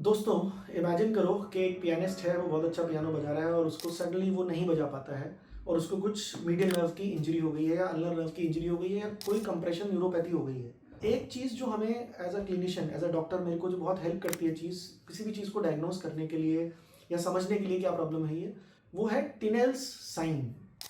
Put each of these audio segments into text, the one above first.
दोस्तों, इमेजिन करो कि एक पियानिस्ट है, वो बहुत अच्छा पियानो बजा रहा है और उसको सडनली वो नहीं बजा पाता है और उसको कुछ मीडियन नर्व की इंजरी हो गई है या अल्नर नर्व की इंजरी हो गई है या कोई कंप्रेशन न्यूरोपैथी हो गई है। एक चीज़ जो हमें as a clinician, as a doctor, मेरे को जो बहुत हेल्प करती है चीज़, किसी भी चीज़ को डायग्नोस करने के लिए या समझने के लिए क्या प्रॉब्लम है ये, वो है टिनेल्स साइन।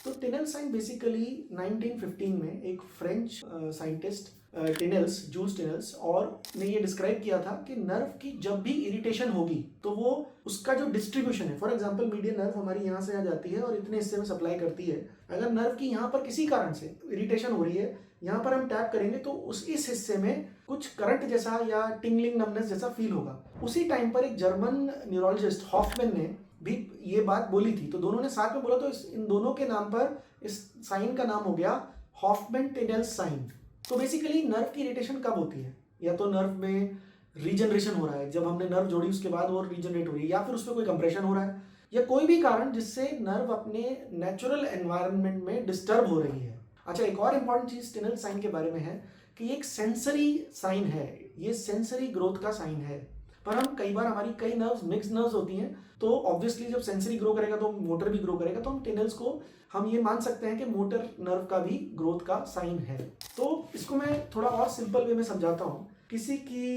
तो टिनेल्स साइन बेसिकली 1915 में एक फ्रेंच साइंटिस्ट टिनेल्स, जूल्स टिनेल्स, और ने ये डिस्क्राइब किया था कि नर्व की जब भी इरिटेशन होगी तो वो उसका जो डिस्ट्रीब्यूशन है, फॉर एग्जांपल मीडियन नर्व हमारी यहाँ से आ जाती है और इतने हिस्से में सप्लाई करती है। अगर नर्व की यहाँ पर किसी कारण से इरिटेशन हो रही है, यहाँ पर हम टैप करेंगे तो इस हिस्से में कुछ करंट जैसा या टिंगलिंग नमनेस जैसा फील होगा। उसी टाइम पर एक जर्मन न्यूरोलॉजिस्ट हॉफमैन ने भी ये बात बोली थी, तो दोनों ने साथ में बोला, तो इन दोनों के नाम पर इस साइन का नाम हो गया हॉफमैन टिनेल्स साइन। तो बेसिकली नर्व की इरिटेशन कब होती है? या तो नर्व में रीजनरेशन हो रहा है, जब हमने नर्व जोड़ी उसके बाद वो रीजनरेट हो रही है, या फिर उस पर कोई कंप्रेशन हो रहा है, या कोई भी कारण जिससे नर्व अपने नेचुरल एनवायरनमेंट में डिस्टर्ब हो रही है। अच्छा, एक और इंपॉर्टेंट चीज टिनेल्स साइन के बारे में है कि एक सेंसरी साइन है, ये सेंसरी ग्रोथ का साइन है। पर हम कई बार, हमारी कई नर्व्स मिक्स नर्व्स होती हैं, तो ऑब्वियसली जब सेंसरी ग्रो करेगा तो मोटर भी ग्रो करेगा, तो हम टिनेल्स को हम ये मान सकते हैं कि मोटर नर्व का भी ग्रोथ का साइन है। तो इसको मैं थोड़ा और सिंपल वे में समझाता हूँ। किसी की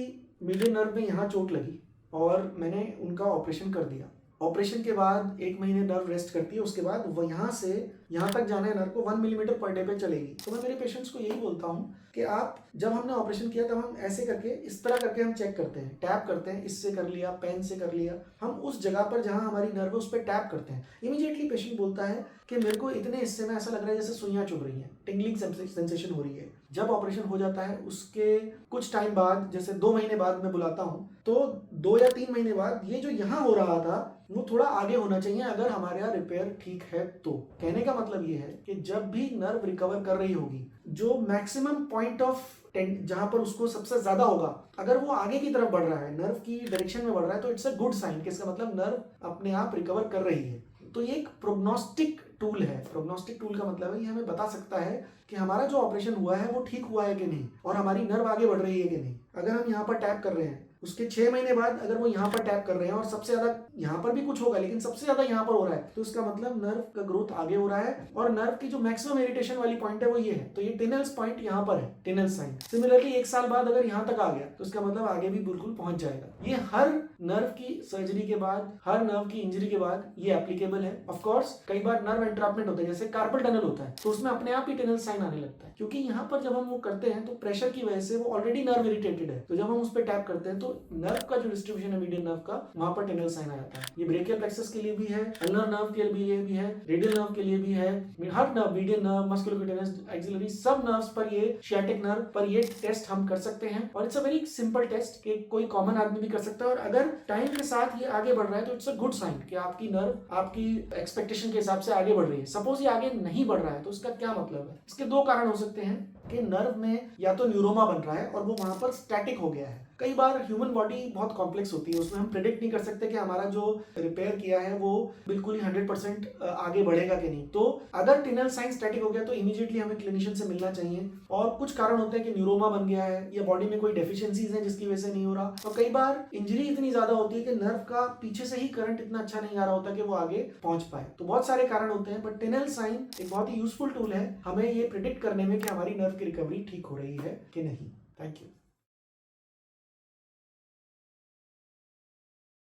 मीडियन नर्व में यहाँ चोट लगी और मैंने उनका ऑपरेशन कर दिया। ऑपरेशन के बाद 1 महीने नर्व रेस्ट करती है, उसके बाद वो यहाँ से यहाँ तक जाना है नर्व को 1 मिलीमीटर पर डे पे चलेगी। तो मैं मेरे पेशेंट्स को यही बोलता हूँ कि आप, जब हमने ऑपरेशन किया तब हम ऐसे करके, इस तरह करके हम चेक करते हैं, टैप करते हैं, इससे कर लिया, पेन से कर लिया, हम उस जगह पर जहाँ हमारी नर्व है उस पर टैप करते हैं। इमीडिएटली पेशेंट बोलता है कि मेरे को इतने हिस्से में ऐसा लग रहा है जैसे सुइयां चुभ रही हैं, टिंगलिंग सेंसेशन हो रही है। जब ऑपरेशन हो जाता है उसके कुछ टाइम बाद, जैसे 2 महीने बाद मैं बुलाता हूँ, तो 2 या 3 महीने बाद ये जो यहाँ हो रहा था वो थोड़ा आगे होना चाहिए, अगर हमारे यहाँ रिपेयर ठीक है तो। कहने का मतलब ये है कि जब भी नर्व रिकवर कर रही होगी, जो मैक्सिमम पॉइंट ऑफ जहां पर उसको सबसे ज्यादा होगा, अगर वो आगे की तरफ बढ़ रहा है, नर्व की डायरेक्शन में बढ़ रहा है, तो इट्स अ गुड साइन कि इसका मतलब नर्व अपने आप रिकवर कर रही है। तो ये एक प्रोग्नोस्टिक टूल है। प्रोग्नोस्टिक टूल का मतलब है ये हमें बता सकता है कि हमारा जो ऑपरेशन हुआ है वो ठीक हुआ है कि नहीं, और हमारी नर्व आगे बढ़ रही है कि नहीं। अगर हम यहाँ पर टैप कर रहे हैं, उसके 6 महीने बाद अगर वो यहाँ पर टैप कर रहे हैं और सबसे ज्यादा यहाँ पर भी कुछ होगा लेकिन सबसे ज्यादा यहाँ पर हो रहा है, तो इसका मतलब नर्व का ग्रोथ आगे हो रहा है और नर्व की जो मैक्सिमम इरिटेशन वाली पॉइंट है वो ये है। तो ये टिनेल्स पॉइंट यहाँ पर है, टिनेल्स साइन। सिमिलरली 1 साल बाद अगर यहाँ तक आ गया तो इसका मतलब आगे भी बिल्कुल पहुंच जाएगा। ये हर नर्व की सर्जरी के बाद, हर नर्व की इंजरी के बाद ये एप्लीकेबल है। ऑफ कोर्स कई बार नर्व एंट्रैपमेंट होता है, जैसे कार्पल टनल होता है, तो उसमें अपने आप ही टिनेल्स साइन आने लगता है, क्योंकि यहाँ पर जब हम वो करते हैं तो प्रेशर की वजह से वो ऑलरेडी नर्व इरिटेटेड है, तो जब हम उस पर टैप करते हैं तो नर्व का जो डिस्ट्रीब्यूशन है मीडियन नर्व का, वहां पर टिनेल्स साइन आ जाता है। ये ब्रेकियल प्लेक्सस के लिए भी है, अल्नर नर्व के लिए भी है, रेडियल नर्व के लिए भी है, हर नर्व, मीडियन नर्व, मस्कुलोक्यूटेनस, एक्सिलरी, सब नर्व्स पर, ये शियाटिक नर्व पर ये टेस्ट हम कर सकते हैं। और it's a very simple test कि कोई कॉमन आदमी भी कर सकता है, और अगर टाइम के साथ ये आगे बढ़ रहा है तो इट्स अ गुड साइन कि आपकी नर्व आपकी एक्सपेक्टेशन के हिसाब से आगे बढ़ रही है। सपोज ये आगे नहीं बढ़ रहा है तो इसका क्या मतलब है? इसके 2 कारण हो सकते हैं कि नर्व में या तो न्यूरोमा बन रहा है और वो वहां पर स्टैटिक हो गया है। कई बार ह्यूमन बॉडी बहुत कॉम्प्लेक्स होती है, उसमें हम प्रेडिक्ट नहीं कर सकते कि हमारा जो रिपेयर किया है वो बिल्कुल ही 100% आगे बढ़ेगा कि नहीं। तो अगर टिनेल साइन स्टैटिक हो गया तो इमीडिएटली हमें क्लिनिशियन से मिलना चाहिए। और कुछ कारण होते हैं कि न्यूरोमा बन गया है या बॉडी में कोई डेफिशिएंसीज है जिसकी वजह से नहीं हो रहा, और कई बार इंजरी इतनी ज्यादा होती है कि नर्व का पीछे से ही करंट इतना अच्छा नहीं आ रहा होता कि वो आगे पहुंच पाए। तो बहुत सारे कारण होते हैं, बट टिनेल साइन एक बहुत ही यूजफुल टूल है हमें ये प्रिडिक्ट करने में कि हमारी नर्व की रिकवरी ठीक हो रही है कि नहीं। Thank you.